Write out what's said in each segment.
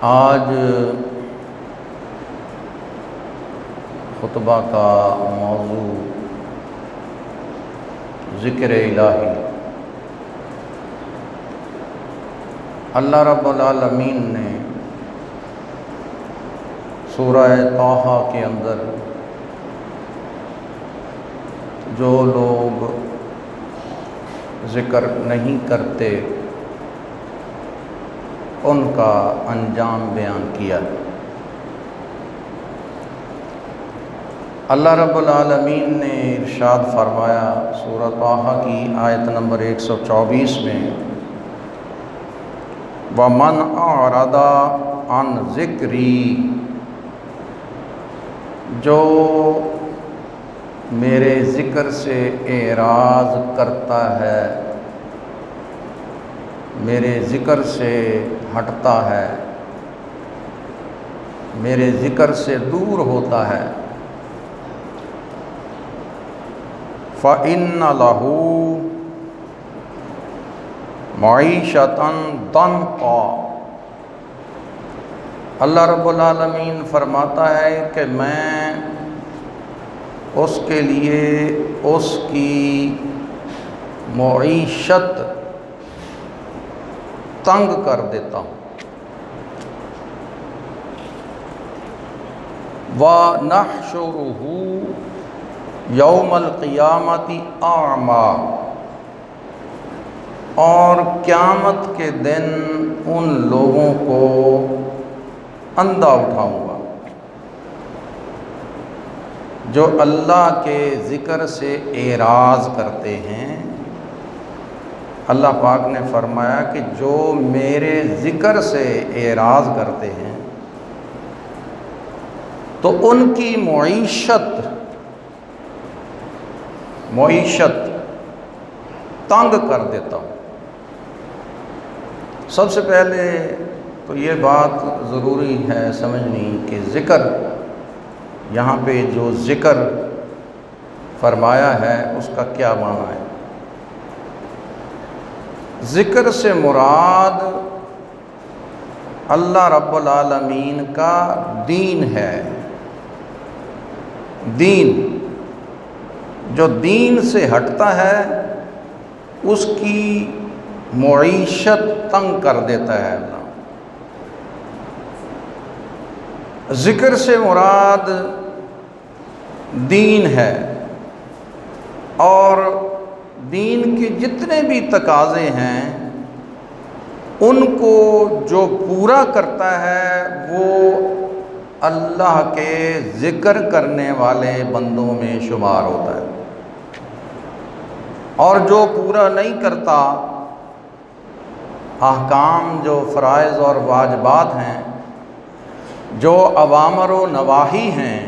آج خطبہ کا موضوع ذکر الہی۔ اللہ رب العالمین نے سورہ طٰہٰ کے اندر جو لوگ ذکر نہیں کرتے ان کا انجام بیان کیا۔ اللہ رب العالمین نے ارشاد فرمایا سورہ طٰہٰ کی آیت نمبر 124 میں، وَمَنْ أَعْرَضَ عَنْ ذِكْرِي، جو میرے ذکر سے اعراض کرتا ہے، میرے ذکر سے ہٹتا ہے، میرے ذکر سے دور ہوتا ہے، فَإِنَّ لَهُ مَعِيشَةً ضَنْكًا۔ اللہ رب العالمین فرماتا ہے کہ میں اس کے لیے اس کی معیشت تنگ کر دیتا ہوں۔ وَنَحْشُرُهُ يَوْمَ الْقِيَامَةِ أَعْمَىٰ، اور قیامت کے دن ان لوگوں کو اندھا اٹھاؤں گا جو اللہ کے ذکر سے اعراض کرتے ہیں۔ اللہ پاک نے فرمایا کہ جو میرے ذکر سے اعراض کرتے ہیں تو ان کی معیشت تنگ کر دیتا ہوں۔ سب سے پہلے تو یہ بات ضروری ہے سمجھنی کہ ذکر، یہاں پہ جو ذکر فرمایا ہے اس کا کیا معنی ہے۔ ذکر سے مراد اللہ رب العالمین کا دین ہے۔ دین جو دین سے ہٹتا ہے اس کی معیشت تنگ کر دیتا ہے اللہ۔ ذکر سے مراد دین ہے، اور دین کے جتنے بھی تقاضے ہیں ان کو جو پورا کرتا ہے وہ اللہ کے ذکر کرنے والے بندوں میں شمار ہوتا ہے، اور جو پورا نہیں کرتا، احکام جو فرائض اور واجبات ہیں، جو اوامر و نواہی ہیں،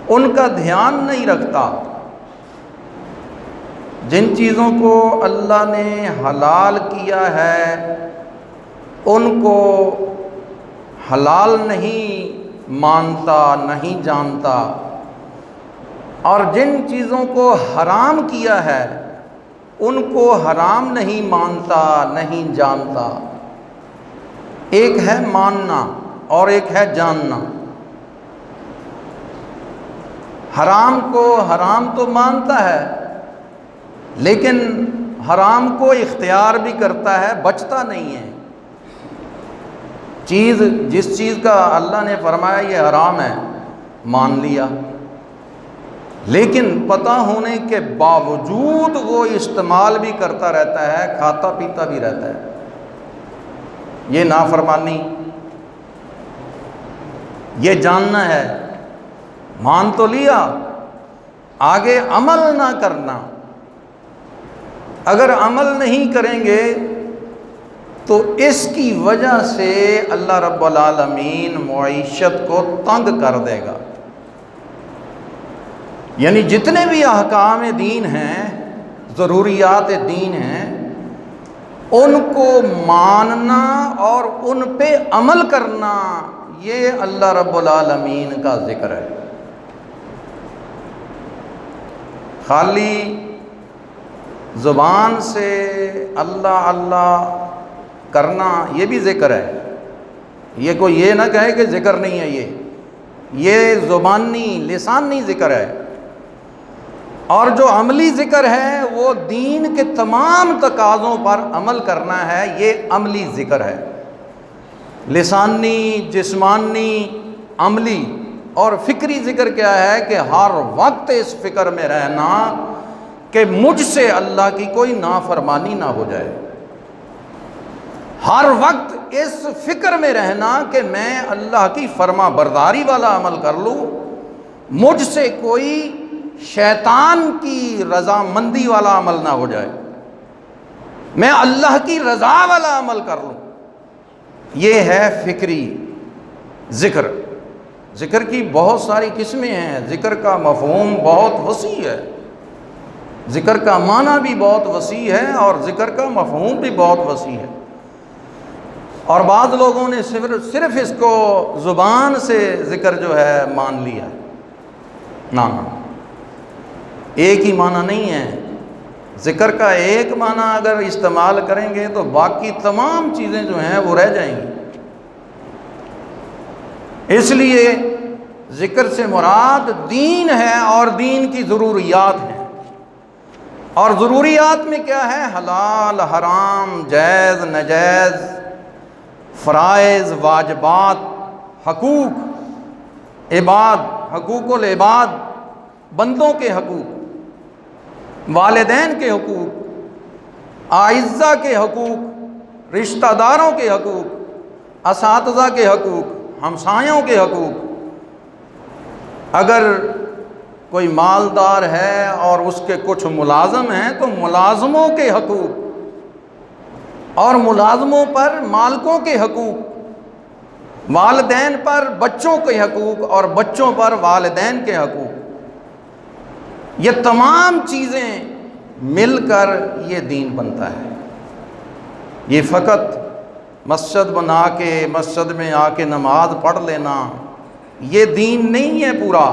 ان کا دھیان نہیں رکھتا، جن چیزوں کو اللہ نے حلال کیا ہے ان کو حلال نہیں مانتا، نہیں جانتا، اور جن چیزوں کو حرام کیا ہے ان کو حرام نہیں مانتا، نہیں جانتا۔ ایک ہے ماننا اور ایک ہے جاننا۔ حرام کو حرام تو مانتا ہے لیکن حرام کو اختیار بھی کرتا ہے، بچتا نہیں ہے۔ جس چیز کا اللہ نے فرمایا یہ حرام ہے مان لیا، لیکن پتہ ہونے کے باوجود وہ استعمال بھی کرتا رہتا ہے، کھاتا پیتا بھی رہتا ہے۔ یہ نافرمانی، یہ جاننا ہے، مان تو لیا، آگے عمل نہ کرنا۔ اگر عمل نہیں کریں گے تو اس کی وجہ سے اللہ رب العالمین معیشت کو تنگ کر دے گا۔ یعنی جتنے بھی احکام دین ہیں، ضروریات دین ہیں، ان کو ماننا اور ان پہ عمل کرنا، یہ اللہ رب العالمین کا ذکر ہے۔ خالی زبان سے اللہ اللہ کرنا یہ بھی ذکر ہے، یہ کوئی یہ نہ کہے کہ ذکر نہیں ہے، یہ زبانی لسانی ذکر ہے، اور جو عملی ذکر ہے وہ دین کے تمام تقاضوں پر عمل کرنا ہے، یہ عملی ذکر ہے۔ لسانی، جسمانی، عملی اور فکری ذکر کیا ہے کہ ہر وقت اس فکر میں رہنا کہ مجھ سے اللہ کی کوئی نافرمانی نہ ہو جائے، ہر وقت اس فکر میں رہنا کہ میں اللہ کی فرما برداری والا عمل کر لوں، مجھ سے کوئی شیطان کی رضامندی والا عمل نہ ہو جائے، میں اللہ کی رضا والا عمل کر لوں۔ یہ ہے فکری ذکر۔ ذکر کی بہت ساری قسمیں ہیں، ذکر کا مفہوم بہت وسیع ہے، ذکر کا معنی بھی بہت وسیع ہے اور ذکر کا مفہوم بھی بہت وسیع ہے، اور بعض لوگوں نے صرف اس کو زبان سے ذکر جو ہے مان لیا۔ نہ، ایک ہی معنی نہیں ہے۔ ذکر کا ایک معنی اگر استعمال کریں گے تو باقی تمام چیزیں جو ہیں وہ رہ جائیں گی۔ اس لیے ذکر سے مراد دین ہے اور دین کی ضروریات ہیں، اور ضروریات میں کیا ہے؟ حلال، حرام، جائز، ناجائز، فرائض، واجبات، حقوق حقوق العباد، بندوں کے حقوق، والدین کے حقوق، اعزہ کے حقوق، رشتہ داروں کے حقوق، اساتذہ کے حقوق، ہمسایوں کے حقوق۔ اگر کوئی مالدار ہے اور اس کے کچھ ملازم ہیں تو ملازموں کے حقوق، اور ملازموں پر مالکوں کے حقوق، والدین پر بچوں کے حقوق اور بچوں پر والدین کے حقوق۔ یہ تمام چیزیں مل کر یہ دین بنتا ہے۔ یہ فقط مسجد بنا کے مسجد میں آ کے نماز پڑھ لینا یہ دین نہیں ہے پورا،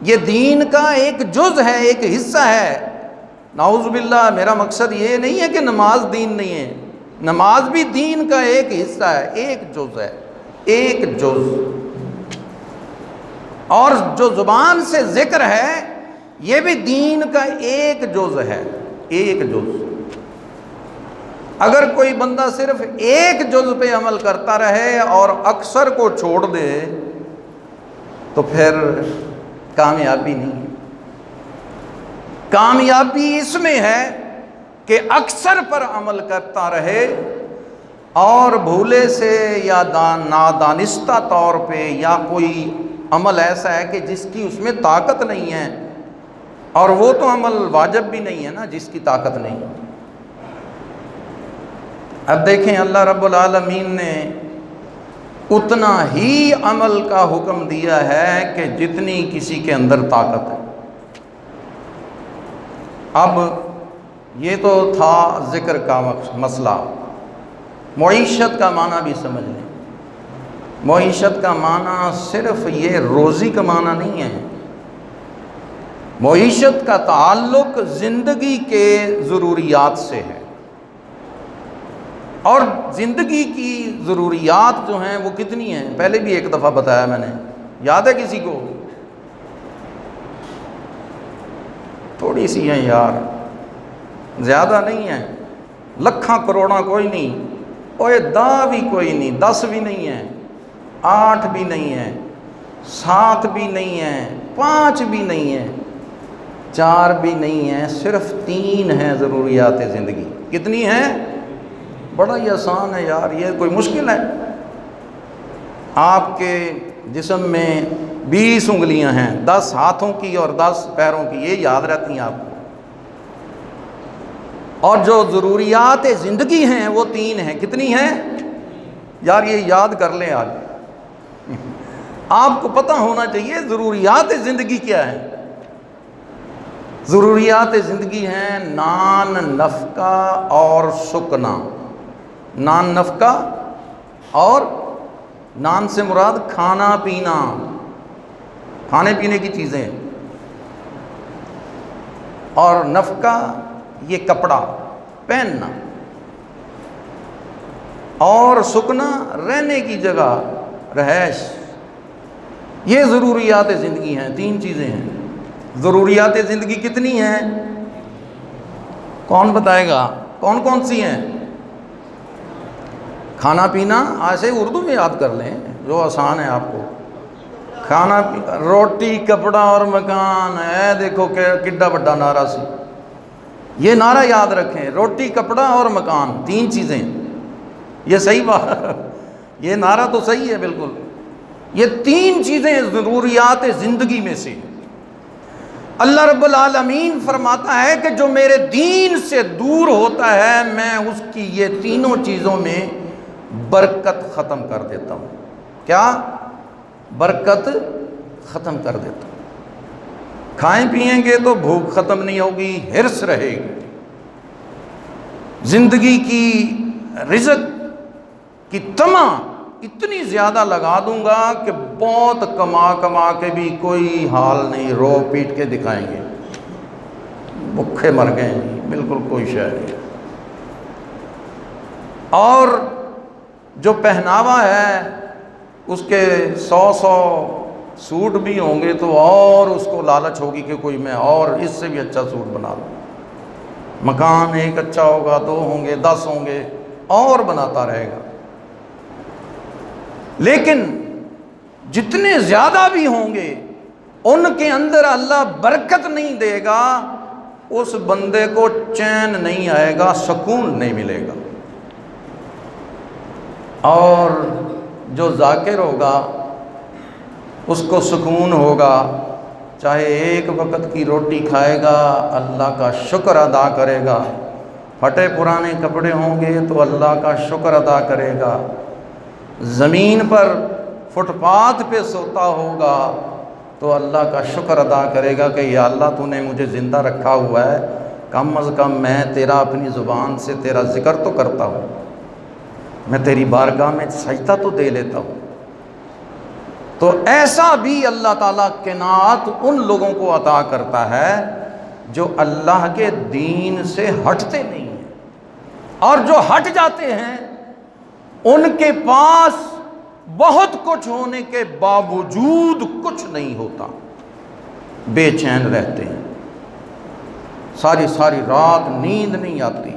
یہ دین کا ایک جز ہے، ایک حصہ ہے۔ نعوذ باللہ، میرا مقصد یہ نہیں ہے کہ نماز دین نہیں ہے، نماز بھی دین کا ایک حصہ ہے، ایک جز ہے، ایک جز۔ اور جو زبان سے ذکر ہے یہ بھی دین کا ایک جز ہے، ایک جز۔ اگر کوئی بندہ صرف ایک جز پہ عمل کرتا رہے اور اکثر کو چھوڑ دے تو پھر کامیابی نہیں ہے۔ کامیابی اس میں ہے کہ اکثر پر عمل کرتا رہے اور بھولے سے یا نادانستہ طور پہ یا کوئی عمل ایسا ہے کہ جس کی اس میں طاقت نہیں ہے، اور وہ تو عمل واجب بھی نہیں ہے نا جس کی طاقت نہیں۔ اب دیکھیں اللہ رب العالمین نے اتنا ہی عمل کا حکم دیا ہے کہ جتنی کسی کے اندر طاقت ہے۔ اب یہ تو تھا ذکر کا مسئلہ۔ معیشت کا معنی بھی سمجھ لیں۔ معیشت کا معنی صرف یہ روزی کمانا نہیں ہے، معیشت کا تعلق زندگی کے ضروریات سے ہے، اور زندگی کی ضروریات جو ہیں وہ کتنی ہیں؟ پہلے بھی ایک دفعہ بتایا میں نے، یاد ہے کسی کو؟ تھوڑی سی ہیں یار، زیادہ نہیں ہیں، لکھاں کروڑاں کوئی نہیں، اوے دا بھی کوئی نہیں، 10 بھی نہیں ہیں، 8 بھی نہیں ہیں، 7 بھی نہیں ہیں، 5 بھی نہیں ہیں، 4 بھی نہیں ہیں، صرف 3 ہیں ضروریات زندگی۔ کتنی ہیں؟ بڑا ہی آسان ہے یار، یہ کوئی مشکل ہے؟ آپ کے جسم میں 20 انگلیاں ہیں، 10 ہاتھوں کی اور 10 پیروں کی، یہ یاد رہتی ہیں آپ کو، اور جو ضروریات زندگی ہیں وہ 3 ہیں۔ کتنی ہیں یار؟ یہ یاد کر لیں آج، آپ کو پتہ ہونا چاہیے ضروریات زندگی کیا ہیں۔ ضروریات زندگی ہیں نان، نفقہ اور سکنا۔ نان، نفقہ، اور نان سے مراد کھانا پینا، کھانے پینے کی چیزیں، اور نفقہ یہ کپڑا پہننا۔ اور سکنا رہنے کی جگہ، رہائش، یہ ضروریات زندگی ہیں۔ 3 چیزیں ہیں۔ ضروریات زندگی کتنی ہیں؟ کون بتائے گا؟ کون کون سی ہیں؟ کھانا پینا، ایسے اردو میں یاد کر لیں جو آسان ہے آپ کو۔ کھانا، روٹی، کپڑا اور مکان ہے۔ دیکھو کہ کڈا بڑا نعرہ سی، یہ نعرہ یاد رکھیں، روٹی، کپڑا اور مکان، 3 چیزیں۔ یہ صحیح بات، یہ نعرہ تو صحیح ہے بالکل۔ یہ 3 چیزیں ضروریات زندگی میں سے۔ اللہ رب العالمین فرماتا ہے کہ جو میرے دین سے دور ہوتا ہے میں اس کی یہ 3 چیزوں میں برکت ختم کر دیتا ہوں۔ کیا؟ برکت ختم کر دیتا ہوں۔ کھائیں پئیں گے تو بھوک ختم نہیں ہوگی، حرص رہے گی۔ زندگی کی رزق کی تمام اتنی زیادہ لگا دوں گا کہ بہت کما کے بھی کوئی حال نہیں، رو پیٹ کے دکھائیں گے، بھوکے مر گئے ہیں، بالکل کوئی شے نہیں۔ اور جو پہناوا ہے اس کے 100 سوٹ بھی ہوں گے تو اور اس کو لالچ ہوگی کہ کوئی میں اور اس سے بھی اچھا سوٹ بنا لوں۔ مکان ایک اچھا ہوگا، 2 ہوں گے، 10 ہوں گے، اور بناتا رہے گا۔ لیکن جتنے زیادہ بھی ہوں گے ان کے اندر اللہ برکت نہیں دے گا، اس بندے کو چین نہیں آئے گا، سکون نہیں ملے گا۔ اور جو ذاکر ہوگا اس کو سکون ہوگا، چاہے ایک وقت کی روٹی کھائے گا اللہ کا شکر ادا کرے گا، پھٹے پرانے کپڑے ہوں گے تو اللہ کا شکر ادا کرے گا، زمین پر فٹ پاتھ پہ سوتا ہوگا تو اللہ کا شکر ادا کرے گا کہ یا اللہ تو نے مجھے زندہ رکھا ہوا ہے، کم از کم میں تیرا اپنی زبان سے تیرا ذکر تو کرتا ہوں، میں تیری بارگاہ میں سجدہ تو دے لیتا ہوں۔ تو ایسا بھی اللہ تعالیٰ قناعت ان لوگوں کو عطا کرتا ہے جو اللہ کے دین سے ہٹتے نہیں ہیں، اور جو ہٹ جاتے ہیں ان کے پاس بہت کچھ ہونے کے باوجود کچھ نہیں ہوتا، بے چین رہتے ہیں، ساری ساری رات نیند نہیں آتی،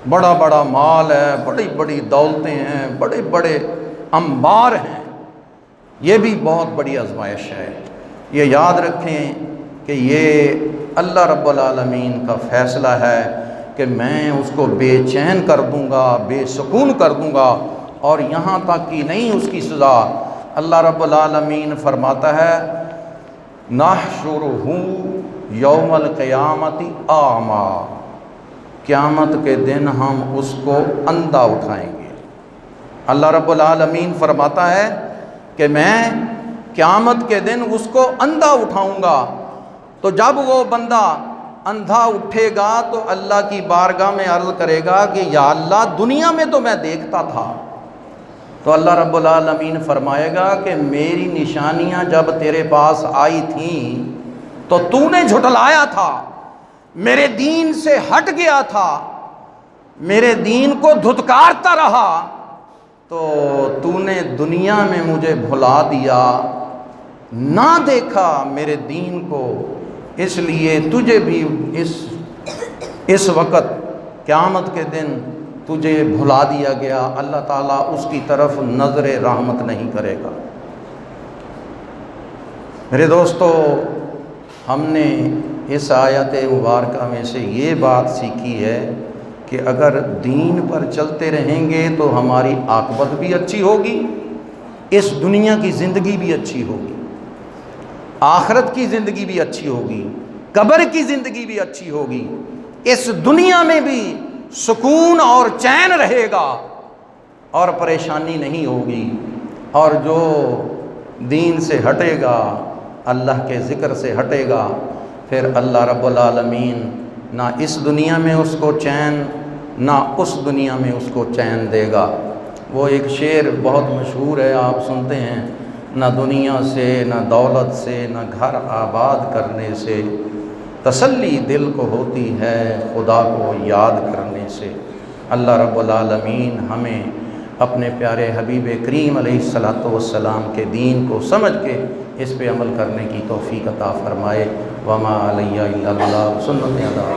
بڑا بڑا مال ہے، بڑی بڑی دولتیں ہیں، بڑے بڑے انبار ہیں، یہ بھی بہت بڑی آزمائش ہے۔ یہ یاد رکھیں کہ یہ اللہ رب العالمین کا فیصلہ ہے کہ میں اس کو بے چین کر دوں گا، بے سکون کر دوں گا، اور یہاں تک کہ نہیں اس کی سزا۔ اللہ رب العالمین فرماتا ہے نحشرہ یوم القیامت اعمیٰ، قیامت کے دن ہم اس کو اندھا اٹھائیں گے۔ اللہ رب العالمین فرماتا ہے کہ میں قیامت کے دن اس کو اندھا اٹھاؤں گا۔ تو جب وہ بندہ اندھا اٹھے گا تو اللہ کی بارگاہ میں عرض کرے گا کہ یا اللہ دنیا میں تو میں دیکھتا تھا، تو اللہ رب العالمین فرمائے گا کہ میری نشانیاں جب تیرے پاس آئی تھیں تو تو نے جھٹلایا تھا، میرے دین سے ہٹ گیا تھا، میرے دین کو دھتکارتا رہا، تو نے دنیا میں مجھے بھلا دیا، نہ دیکھا میرے دین کو، اس لیے تجھے بھی اس وقت قیامت کے دن تجھے بھلا دیا گیا۔ اللہ تعالیٰ اس کی طرف نظر رحمت نہیں کرے گا۔ میرے دوستو، ہم نے اس آیت مبارکہ میں سے یہ بات سیکھی ہے کہ اگر دین پر چلتے رہیں گے تو ہماری عاقبت بھی اچھی ہوگی، اس دنیا کی زندگی بھی اچھی ہوگی، آخرت کی زندگی بھی اچھی ہوگی، قبر کی زندگی بھی اچھی ہوگی، اس دنیا میں بھی سکون اور چین رہے گا اور پریشانی نہیں ہوگی۔ اور جو دین سے ہٹے گا، اللہ کے ذکر سے ہٹے گا، پھر اللہ رب العالمین نہ اس دنیا میں اس کو چین، نہ اس دنیا میں اس کو چین دے گا۔ وہ ایک شعر بہت مشہور ہے، آپ سنتے ہیں، نہ دنیا سے، نہ دولت سے، نہ گھر آباد کرنے سے تسلی دل کو ہوتی ہے، خدا کو یاد کرنے سے۔ اللہ رب العالمین ہمیں اپنے پیارے حبیب کریم علیہ الصلاۃ والسلام کے دین کو سمجھ کے اس پہ عمل کرنے کی توفیق عطا فرمائے۔ وما علیہ الا البلاغ، سنت ادا۔